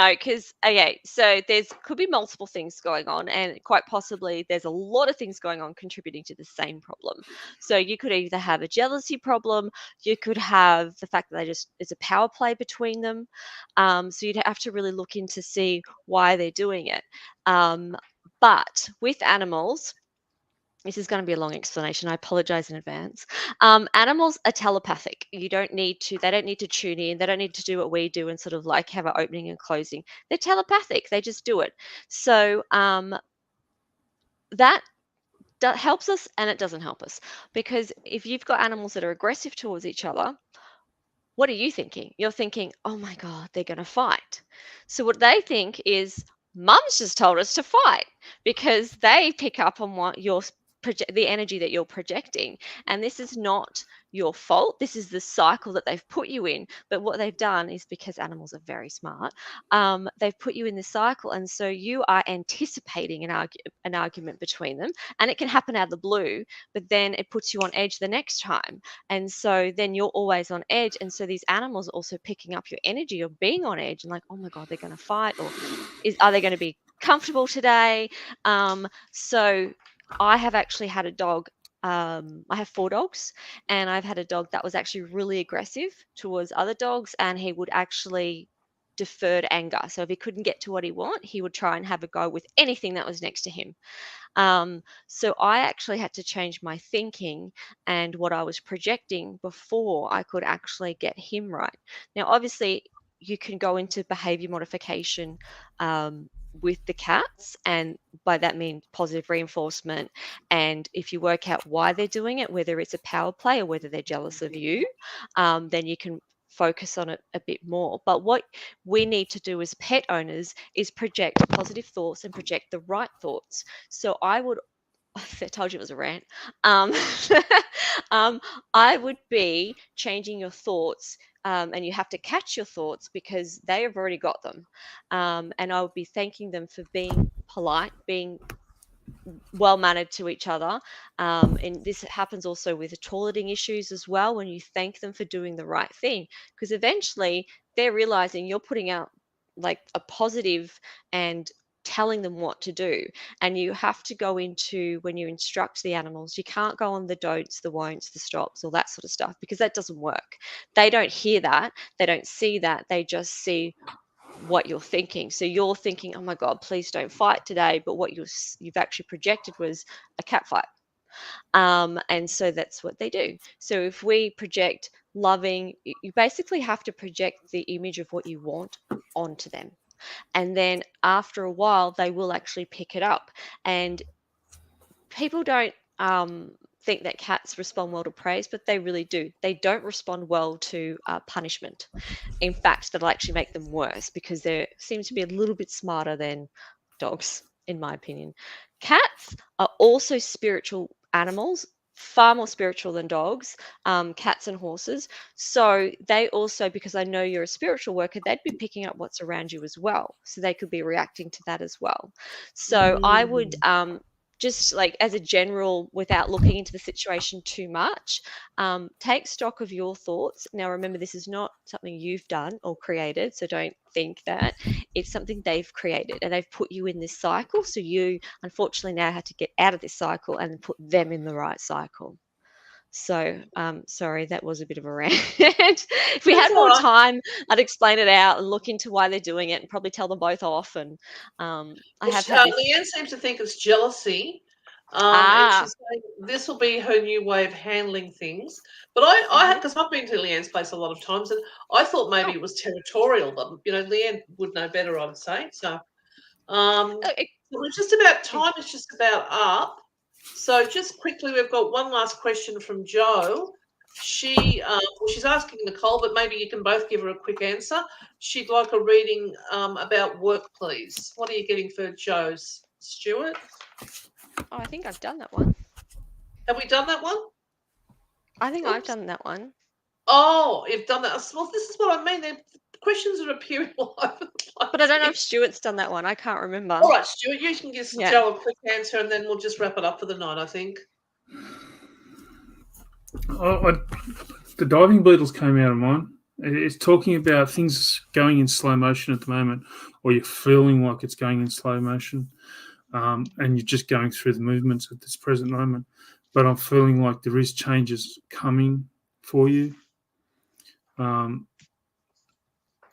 because okay, so there's could be multiple things going on, and quite possibly there's a lot of things going on contributing to the same problem. So you could either have a jealousy problem, you could have the fact that it's a power play between them. So you'd have to really look in to see why they're doing it. But with animals, this is going to be a long explanation. I apologize in advance. Animals are telepathic. They don't need to tune in. They don't need to do what we do and sort of like have an opening and closing. They're telepathic. They just do it. So that helps us and it doesn't help us, because if you've got animals that are aggressive towards each other, what are you thinking? You're thinking, oh my God, they're going to fight. So what they think is, Mum's just told us to fight, because they pick up on what you're the energy that you're projecting. And this is not your fault. This is the cycle that they've put you in. But what they've done is, because animals are very smart, they've put you in this cycle, and so you are anticipating an argument between them, and it can happen out of the blue, but then it puts you on edge the next time, and so then you're always on edge, and so these animals are also picking up your energy of being on edge, and like, oh my god, they're going to fight, or are they going to be comfortable today? So I have actually had a dog. I have 4 dogs, and I've had a dog that was actually really aggressive towards other dogs, and he would actually deferred anger. So if he couldn't get to what he wanted, he would try and have a go with anything that was next to him. So I actually had to change my thinking and what I was projecting before I could actually get him right. Now, obviously, you can go into behavior modification with the cats, and by that mean positive reinforcement. And if you work out why they're doing it, whether it's a power play or whether they're jealous of you, then you can focus on it a bit more. But what we need to do as pet owners is project positive thoughts and project the right thoughts. So I would, I told you it was a rant. I would be changing your thoughts, and you have to catch your thoughts because they have already got them. And I would be thanking them for being polite, being well mannered to each other. And this happens also with toileting issues as well, when you thank them for doing the right thing, because eventually they're realizing you're putting out like a positive and telling them what to do. And you have to go into, when you instruct the animals, you can't go on the don'ts, the won'ts, the stops, all that sort of stuff, because that doesn't work. They don't hear that, they don't see that, they just see what you're thinking. So you're thinking, oh my god, please don't fight today, but what you've actually projected was a cat fight. And so that's what they do. So if we project loving, you basically have to project the image of what you want onto them, and then after a while they will actually pick it up. And people don't think that cats respond well to praise, but they really do. They don't respond well to punishment. In fact, that'll actually make them worse, because they seem to be a little bit smarter than dogs, in my opinion. Cats are also spiritual animals, far more spiritual than dogs, cats and horses. So they also, because I know you're a spiritual worker, they'd be picking up what's around you as well. So they could be reacting to that as well. So I would just like as a general, without looking into the situation too much, take stock of your thoughts. Now, remember, this is not something you've done or created, so don't think that. It's something they've created, and they've put you in this cycle. So you, unfortunately, now have to get out of this cycle and put them in the right cycle. So, sorry, that was a bit of a rant. If we had more time, I'd explain it out and look into why they're doing it, and probably tell them both off. And I have had this. Leanne seems to think it's jealousy. And she's saying this will be her new way of handling things. But I because I've been to Leanne's place a lot of times, and I thought maybe it was territorial, but Leanne would know better, I would say. So, we're just about time. It's just about up. So just quickly, we've got one last question from Joe. She's asking Nicole, but maybe you can both give her a quick answer. She'd like a reading about work, please. What are you getting for Joe's, Stuart? Oh, I think I've done that one. Have we done that one? I think I've done that one. Oh, you've done that. Well, this is what I mean. The questions are appearing all over the place. But I don't know if Stuart's done that one. I can't remember. All right, Stuart, you can give Joe a quick answer, and then we'll just wrap it up for the night, I think. The diving beetles came out of mine. It's talking about things going in slow motion at the moment, or you're feeling like it's going in slow motion, and you're just going through the movements at this present moment. But I'm feeling like there is changes coming for you.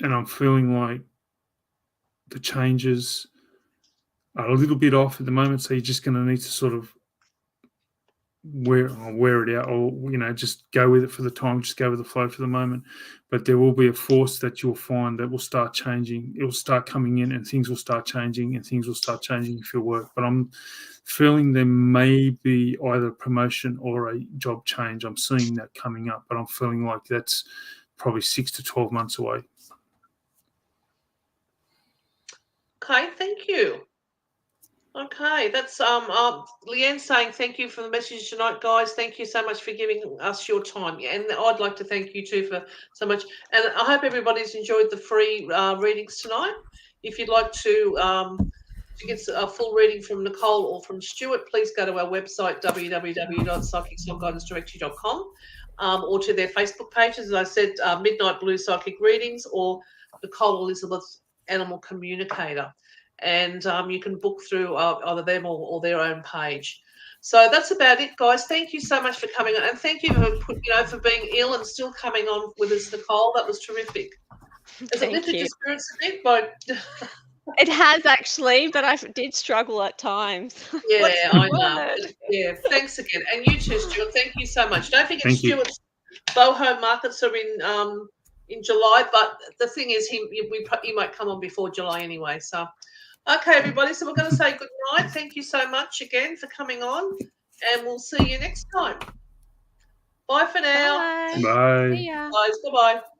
And I'm feeling like the changes are a little bit off at the moment, so you're just going to need to sort of wear it out, or just go with it for the time, just go with the flow for the moment. But there will be a force that you'll find that will start changing. It will start coming in, and things will start changing, and things will start changing for your work. But I'm feeling there may be either a promotion or a job change. I'm seeing that coming up, but I'm feeling like that's probably 6 to 12 months away. Okay, thank you. Okay, that's Leanne saying thank you for the message tonight, guys. Thank you so much for giving us your time, and I'd like to thank you too for so much. And I hope everybody's enjoyed the free readings tonight. If you'd like to get a full reading from Nicole or from Stuart, please go to our website www.psychicsguidance.com or to their Facebook pages. As I said, Midnight Blue Psychic Readings or Nicole Elizabeth Animal Communicator. And you can book through either them or their own page. So that's about it, guys. Thank you so much for coming on, and thank you for being ill and still coming on with us, Nicole. That was terrific. Has it lifted your spirits a bit? It has actually, but I did struggle at times. Yeah, I know. Yeah, thanks again, and you too, Stuart. Thank you so much. Don't forget, Stuart's boho markets are in July, but the thing is, he might come on before July anyway. So. Okay, everybody, so we're going to say good night. Thank you so much again for coming on, and we'll see you next time. Bye for now. Bye. Bye. See ya. Bye. Bye-bye.